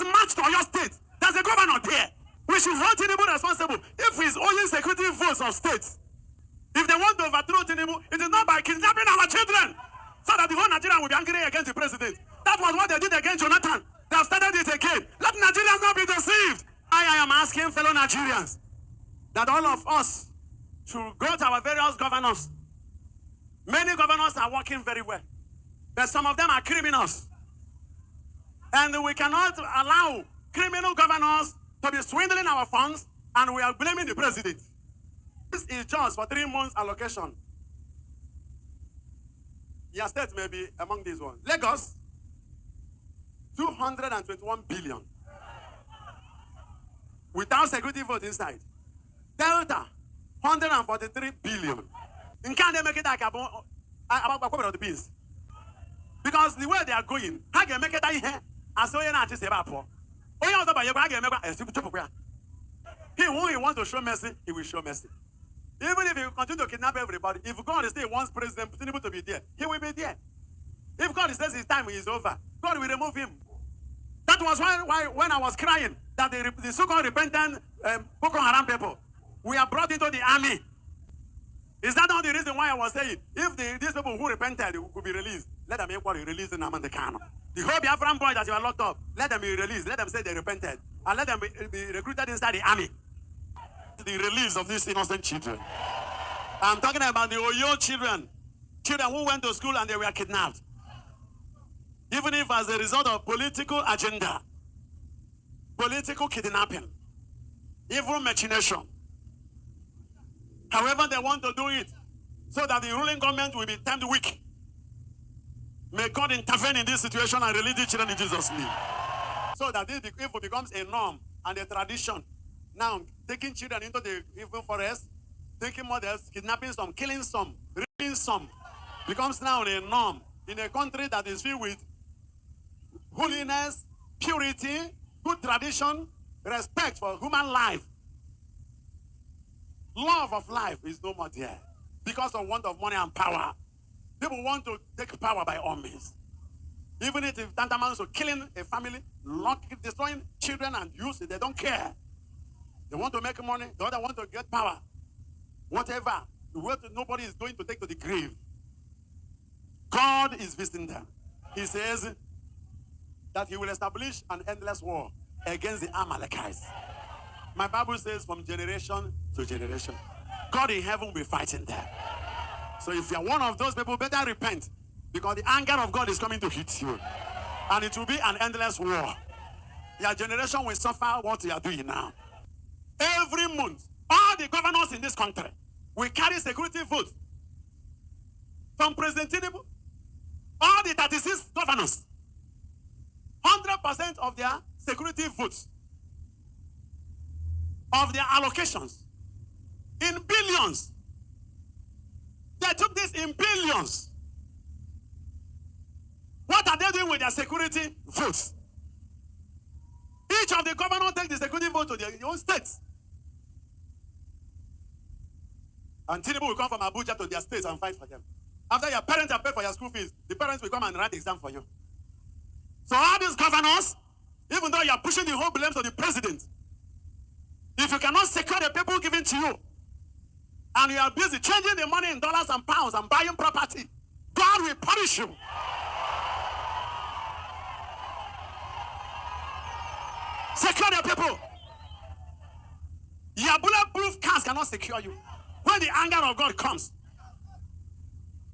march to your state. There's a governor there. We should hold Tinubu responsible if he's owning security votes of states. If they want to overthrow Tinubu, it is not by kidnapping our children, so that the whole Nigeria will be angry against the president. That was what they did against Jonathan. They have started it again. Let Nigerians not be deceived. I am asking fellow Nigerians that all of us should go to our various governors. Many governors are working very well, but some of them are criminals. And we cannot allow criminal governors to be swindling our funds, and we are blaming the president. This is just for 3 months allocation. Your state may be among these ones. Lagos, 221 billion. Without security vote inside. Delta, 143 billion. In can't they make it like about the beans? Because the way they are going, how can make it here? As so you're not just about poor. He wants to show mercy, he will show mercy. Even if he continue to kidnap everybody, if God still wants President Tinubu to be there, he will be there. If God says his time is over, God will remove him. That was why when I was crying that the so-called repentant Boko Haram people, we are brought into the army. Is that not the reason why I was saying, if these people who repented could be released, let them equally release in Amandekano. The whole Biafran boys that you are locked up, let them be released. Let them say they repented. And let them be recruited inside the army. The release of these innocent children. I'm talking about the Oyo children. Children who went to school and they were kidnapped. Even if as a result of political agenda, political kidnapping, evil machination. However they want to do it, so that the ruling government will be termed weak. May God intervene in this situation and release the children in Jesus' name. So that this evil becomes a norm and a tradition. Now, taking children into the evil forest, taking mothers, kidnapping some, killing some, raping some, becomes now a norm in a country that is filled with holiness, purity, good tradition, respect for human life. Love of life is no more there because of want of money and power. People want to take power by all means. Even if it tantamount to killing a family, destroying children and youth, they don't care. They want to make money, the other want to get power. Whatever, nobody is going to take to the grave. God is visiting them. He says that he will establish an endless war against the Amalekites. My Bible says from generation to generation, God in heaven will be fighting them. So if you are one of those people, better repent, because the anger of God is coming to hit you. And it will be an endless war. Your generation will suffer what you are doing now. Every month, all the governors in this country will carry security votes from President Tinubu. All the 36 governors, 100% of their security votes, of their allocations, in billions. They took this in billions. What are they doing with their security votes? Each of the governors take the security vote to their own states. And Tinubu will come from Abuja to their states and fight for them. After your parents have paid for your school fees, the parents will come and write the exam for you. So all these governors, even though you are pushing the whole blame to the president, if you cannot secure the people given to you, and you are busy changing the money in dollars and pounds and buying property, God will punish you. Secure the people. Your bulletproof cars cannot secure you. When the anger of God comes,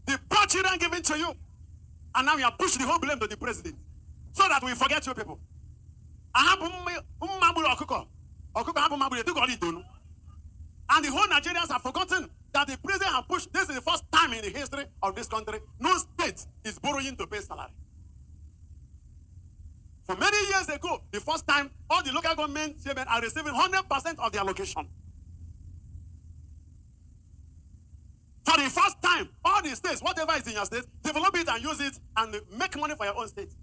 the poor children given to you, and now you are pushing the whole blame to the president, so that we forget you people. And the whole Nigerians have forgotten that the president has pushed. This is the first time in the history of this country, no state is borrowing to pay salary. For many years ago, the first time, all the local government chairmen are receiving 100% of their allocation. For the first time, all the states, whatever is in your state, develop it and use it and make money for your own state.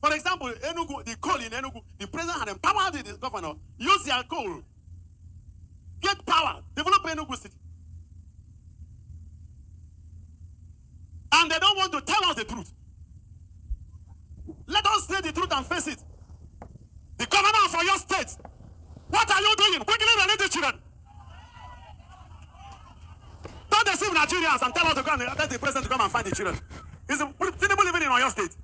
For example, Enugu, the coal in Enugu, the president had empowered the governor, use their coal, get power, develop Enugu city. And they don't want to tell us the truth. Let us say the truth and face it. The for your state. What are you doing? Quickly release the children. Don't deceive Nigerians and tell us to go and tell the president to come and find the children. Is Tinubu living in your state?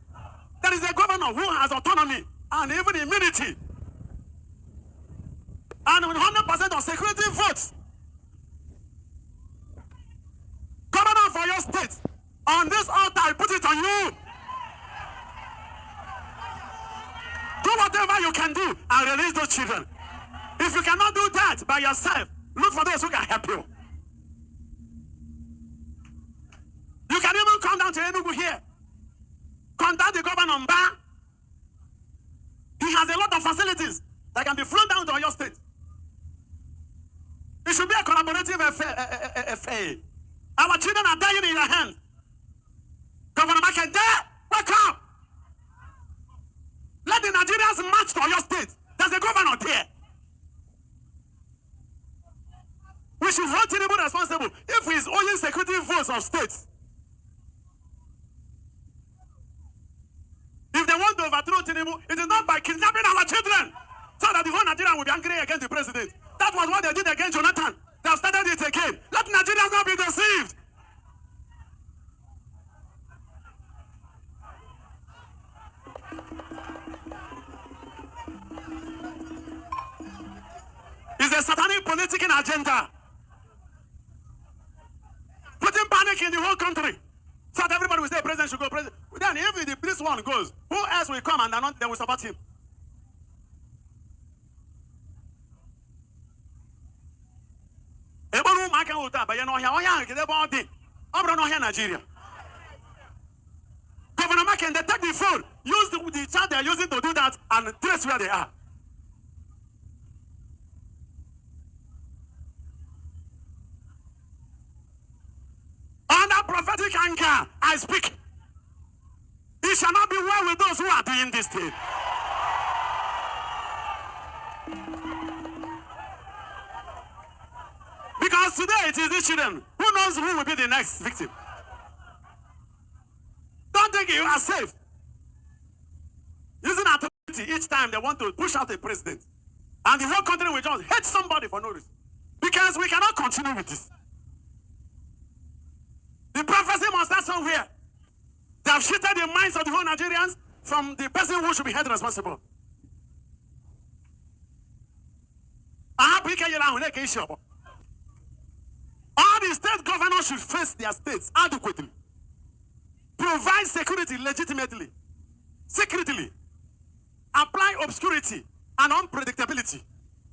There is a governor who has autonomy and even immunity. And 100% of security votes. Governor for your state. On this altar, I put it on you. Do whatever you can do and release those children. If you cannot do that by yourself, look for those who can help you. You can even come down to Enugu here. Contact the governor Mbaka. He has a lot of facilities that can be flown down to your state. It should be a collaborative affair. Our children are dying in your hands. Governor Makinde, wake up! Let the Nigerians march to your state. There's a governor there. We should hold Tinubu responsible if he is owing security votes of states. If they want to overthrow Tinubu, it is not by kidnapping our children so that the whole Nigeria will be angry against the president. That was what they did against Jonathan. They have started it again. Let Nigerians not be deceived. It's a satanic political agenda. Putting panic in the whole country. So that everybody will say president should go. President. Then if this one goes, who else will come and they will support him? Nigeria. Governor Makinde, take the phone, use the chat they are using to do that, and trace where they are. Under prophetic anchor, I speak. It shall not be well with those who are doing this thing. Because today it is the children. Who knows who will be the next victim? Don't think you are safe. Using authority each time they want to push out a president. And the whole country will just hate somebody for no reason. Because we cannot continue with this. The prophecy must start somewhere. They have shifted the minds of the whole Nigerians from the person who should be held responsible. All the state governors should face their states adequately. Provide security legitimately, secretly. Apply obscurity and unpredictability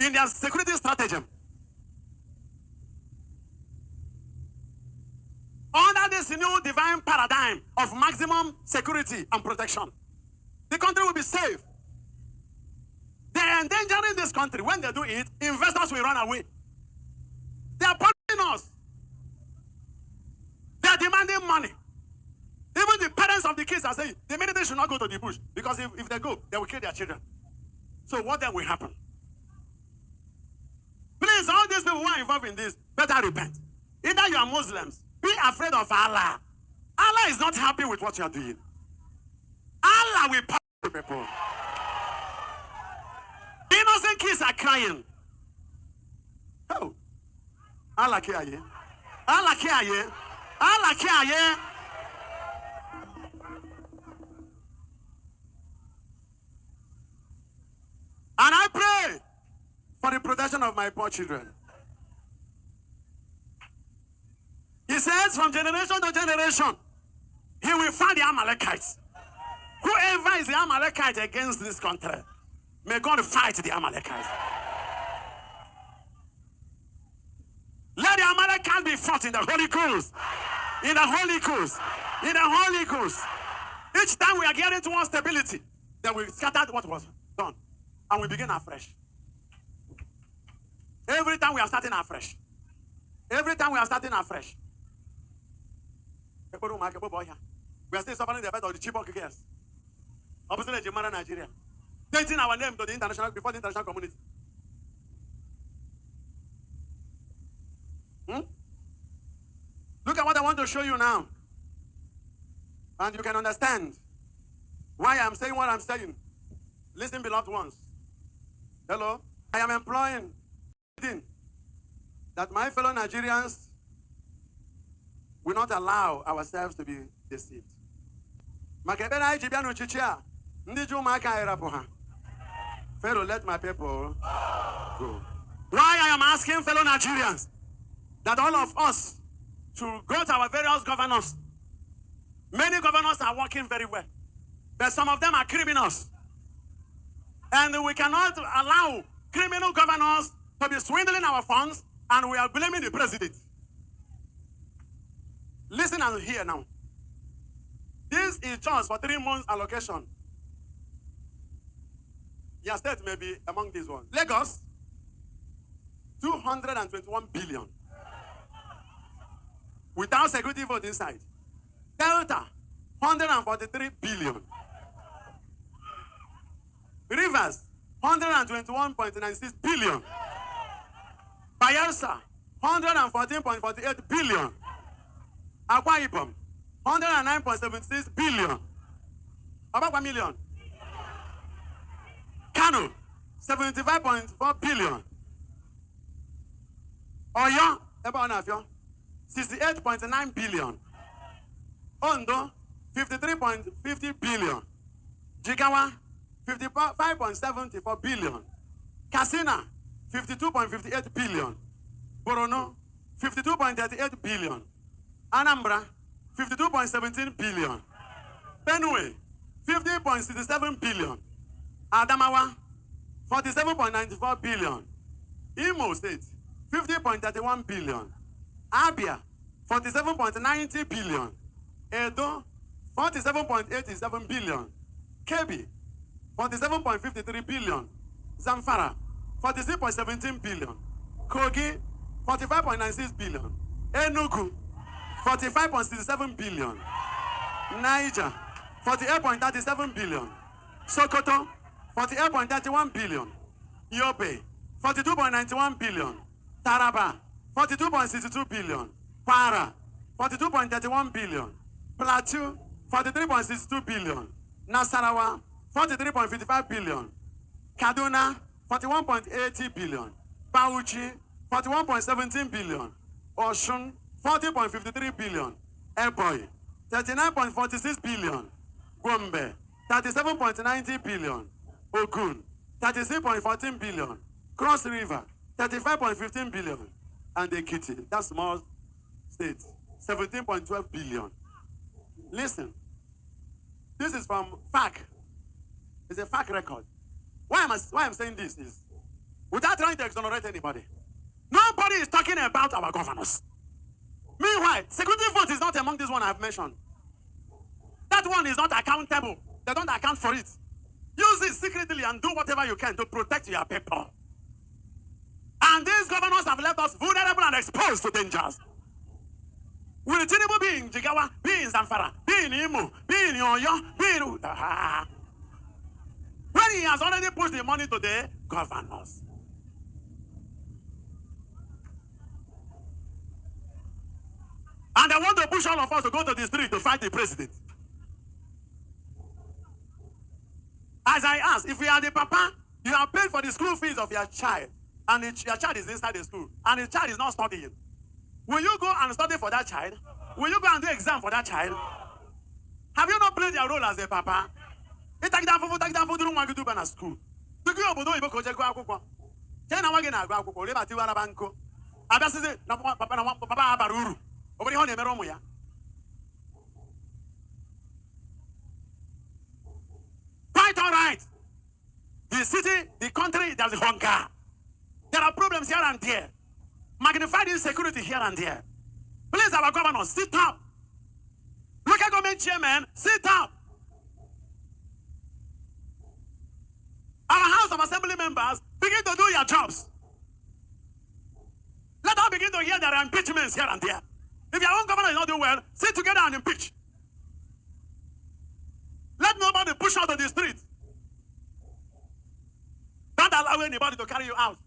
in their security stratagem. Under this new divine paradigm of maximum security and protection, the country will be safe. They are endangering this country. When they do it, investors will run away. They are punishing us. They are demanding money. Even the parents of the kids are saying, the military should not go to the bush, because if they go, they will kill their children. So what then will happen? Please, all these people who are involved in this, better repent. Either you are Muslims, be afraid of Allah. Allah is not happy with what you are doing. Allah will punish people. Innocent kids are crying. Oh. Allah care ye. Allah care ye. Allah care ye. And I pray for the protection of my poor children. He says from generation to generation, he will find the Amalekites. Whoever is the Amalekite against this country, may God fight the Amalekites. Let the Amalekites be fought in the Holy Ghost. In the Holy Ghost. In the Holy Ghost. Each time we are getting towards stability, then we scatter what was done. And we begin afresh. Every time we are starting afresh. Every time we are starting afresh. We are still suffering the effect of the Chibok girls. Opposite Jemara, Nigeria. Taking our name to the international, before the international community. Look at what I want to show you now. And you can understand why I'm saying what I'm saying. Listen, beloved ones. Hello? I am employing that my fellow Nigerians will not allow ourselves to be deceived. Makinde Ejike Mbaka, ndị ji ụmụaka anyị rapụ ha. Pharaoh, let my people go. Why I am asking fellow Nigerians that all of us should go to our various governors. Many governors are working very well, but some of them are criminals. And we cannot allow criminal governors to be swindling our funds, and we are blaming the president. Listen and hear now. This is just for 3 months allocation. Your state may be among these ones. Lagos, 221 billion. Without security vote inside. Delta, 143 billion. Rivers, 121.96 billion. Bayelsa, 114.48 billion. Akwa Ibom, 109.76 billion. About 1 million. Kano, 75.4 billion. Oyo, about 68.9 billion. Ondo, 53.50 billion. Jigawa, 55.74 billion. Katsina, 52.58 billion. Borno, 52.38 billion. Anambra, 52.17 billion. Benue, 50.67 billion. Adamawa, 47.94 billion. Imo State, 50.31 billion. Abia, 47.90 billion. Edo, 47.87 billion. Kebbi, 47.53 billion. Zamfara, 46.17 billion. Kogi, 45.96 billion. Enugu, 45.67 billion. Niger, 48.37 billion. Sokoto, 48.31 billion. Yobe, 42.91 billion. Taraba, 42.62 billion. Kwara, 42.31 billion. Plateau, 43.62 billion. Nasarawa, 43.55 billion. Kaduna, 41.80 billion. Bauchi, 41.17 billion. Osun, 40.53 billion. Ebonyi, 39.46 billion. Gombe, 37.90 billion. Ogun, 36.14 billion. Cross River, 35.15 billion. And Ekiti, that small state, 17.12 billion. Listen, this is from FAC. It's a FAC record. Why I'm saying this is, without trying to exonerate anybody, nobody is talking about our governors. Meanwhile, security vote is not among this one I've mentioned. That one is not accountable. They don't account for it. Use it secretly and do whatever you can to protect your people. And these governors have left us vulnerable and exposed to dangers. Will Tinubu be in Jigawa, be in Zamfara, be in Imo, be in Oyo, be in... When he has already pushed the money to the governors. And they want to push all of us to go to the street to fight the president. As I asked, if you are the papa, you have paid for the school fees of your child, and your child is inside the school, and the child is not studying. Will you go and study for that child? Will you go and do exam for that child? Have you not played your role as a papa? You take that for the room and do banana school. The girl will do it because you go out. Then I'm going to go out. Live at you at banco. I just say, Papa Baruru. Over the honey, Meromoya. Quite all right. The city, the country, there's hunger. There are problems here and there. Magnified insecurity here and there. Please, our governors, sit up. Local government chairman, sit up. Our House of Assembly members, begin to do your jobs. Let us begin to hear their impeachments here and there. If your own governor is not doing well, sit together and impeach. Let nobody push out of the street. Don't allow anybody to carry you out.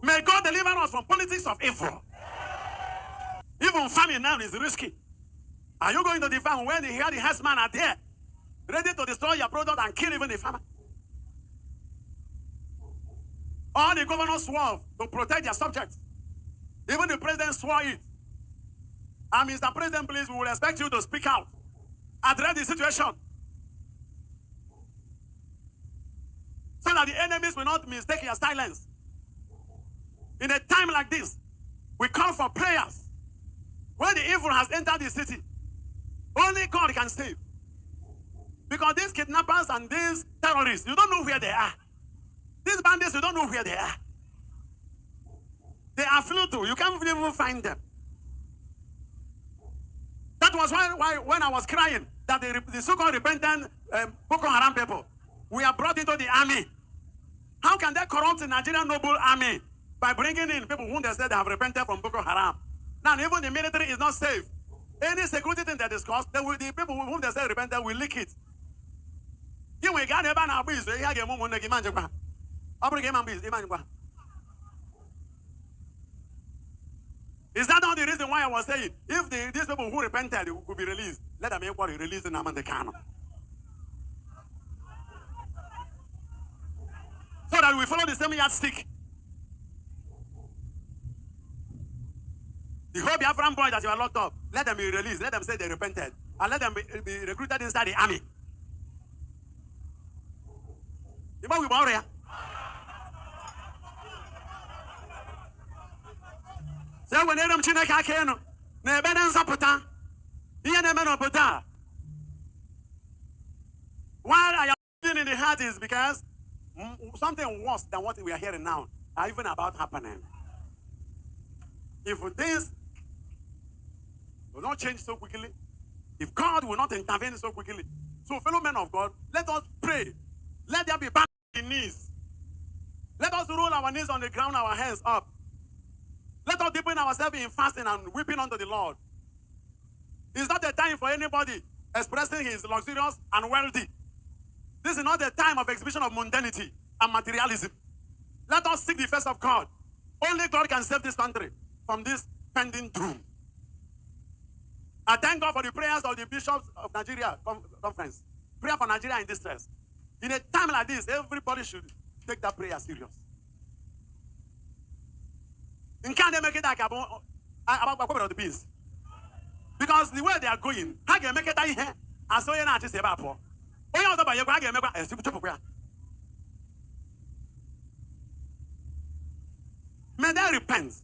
May God deliver us from politics of evil. Even famine now is risky. Are you going to the farm where the herdsmen are there? ready to destroy your product and kill even the farmer. All the governors swore to protect their subjects. Even the president swore it. And Mr. President, please, we will expect you to speak out. Address the situation. So that the enemies will not mistake your silence. In a time like this, we call for prayers. When the evil has entered the city, only God can save. Because these kidnappers and these terrorists, you don't know where they are. These bandits, you don't know where they are. They are flew. You can't even find them. That was why when I was crying that the so-called repentant Boko Haram people, we are brought into the army. How can they corrupt the Nigerian noble army by bringing in people whom they said they have repented from Boko Haram? Now, even the military is not safe. Any security thing they discuss, the people whom they say repented will leak it. Is that not the reason why I was saying, if these people who repented could be released, let them equally release in Amandekano? So that we follow the same yardstick. The whole Biafran boys that you are locked up, let them be released. Let them say they repented. And let them be recruited inside the army. So when they Chineka why I am feeling in the heart is because something worse than what we are hearing now are even about happening. If this will not change so quickly, if God will not intervene so quickly, so fellow men of God, let us pray. Let there be back in knees. Let us roll our knees on the ground, our hands up. Let us deepen ourselves in fasting and weeping unto the Lord. It's not a time for anybody expressing his luxurious and wealthy. This is not a time of exhibition of mundanity and materialism. Let us seek the face of God. Only God can save this country from this pending doom. I thank God for the prayers of the bishops of Nigeria conference. Prayer for Nigeria in distress. In a time like this, everybody should take that prayer serious. In can't they make it like about the peace? Because the way they are going, how can make it here? I saw you not just about poor. May they repent.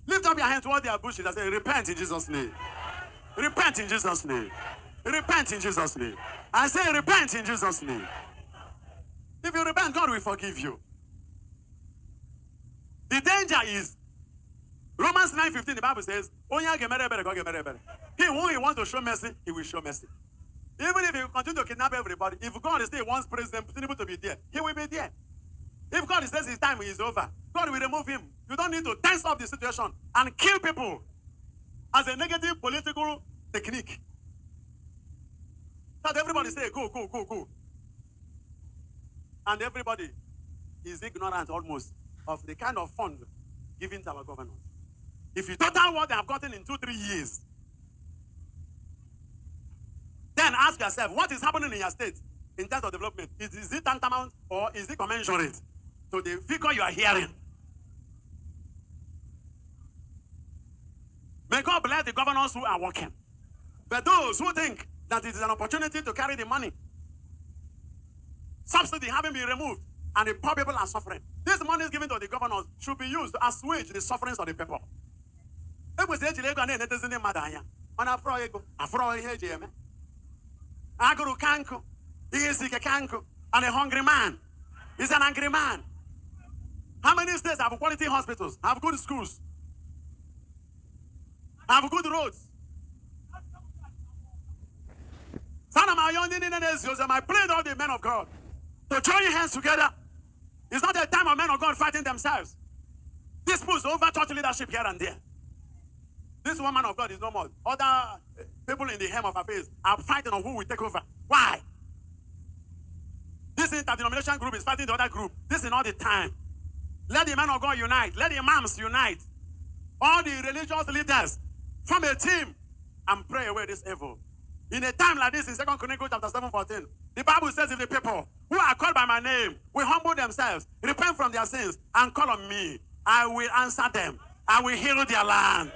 Lift up your hand toward their bushes and say, repent in Jesus' name. Repent in Jesus' name. Repent in Jesus' name. I say, repent in Jesus' name. If you repent, God will forgive you. The danger is, Romans 9:15, the Bible says, he who he wants to show mercy, he will show mercy. Even if he continue to kidnap everybody, if God still wants President Tinubu to be there, he will be there. If God says his time is over, God will remove him. You don't need to tense up the situation and kill people as a negative political technique. That everybody say, go, go, go, go. And everybody is ignorant almost of the kind of fund given to our governors. If you total what they have gotten in 2-3 years, then ask yourself, what is happening in your state in terms of development? Is it tantamount or is it commensurate to the figure you are hearing? May God bless the governors who are working. But those who think that it is an opportunity to carry the money, subsidy having been removed, and the poor people are suffering. This money is given to the governors should be used to assuage the sufferings of the people. And a hungry man is an angry man. How many states have quality hospitals, have good schools, have good roads? I plead all the men of God to join hands together. It's not a time of men of God fighting themselves. Disputes over church leadership here and there. This one man of God is no more. Other people in the hem of affairs are fighting on who will take over. Why? This interdenomination group is fighting the other group. This is not the time. Let the men of God unite. Let the imams unite. All the religious leaders form a team and pray away this evil. In a time like this, in 2 Chronicles chapter 7:14, the Bible says, if the people who are called by my name will humble themselves, repent from their sins, and call on me, I will answer them. I will heal their land.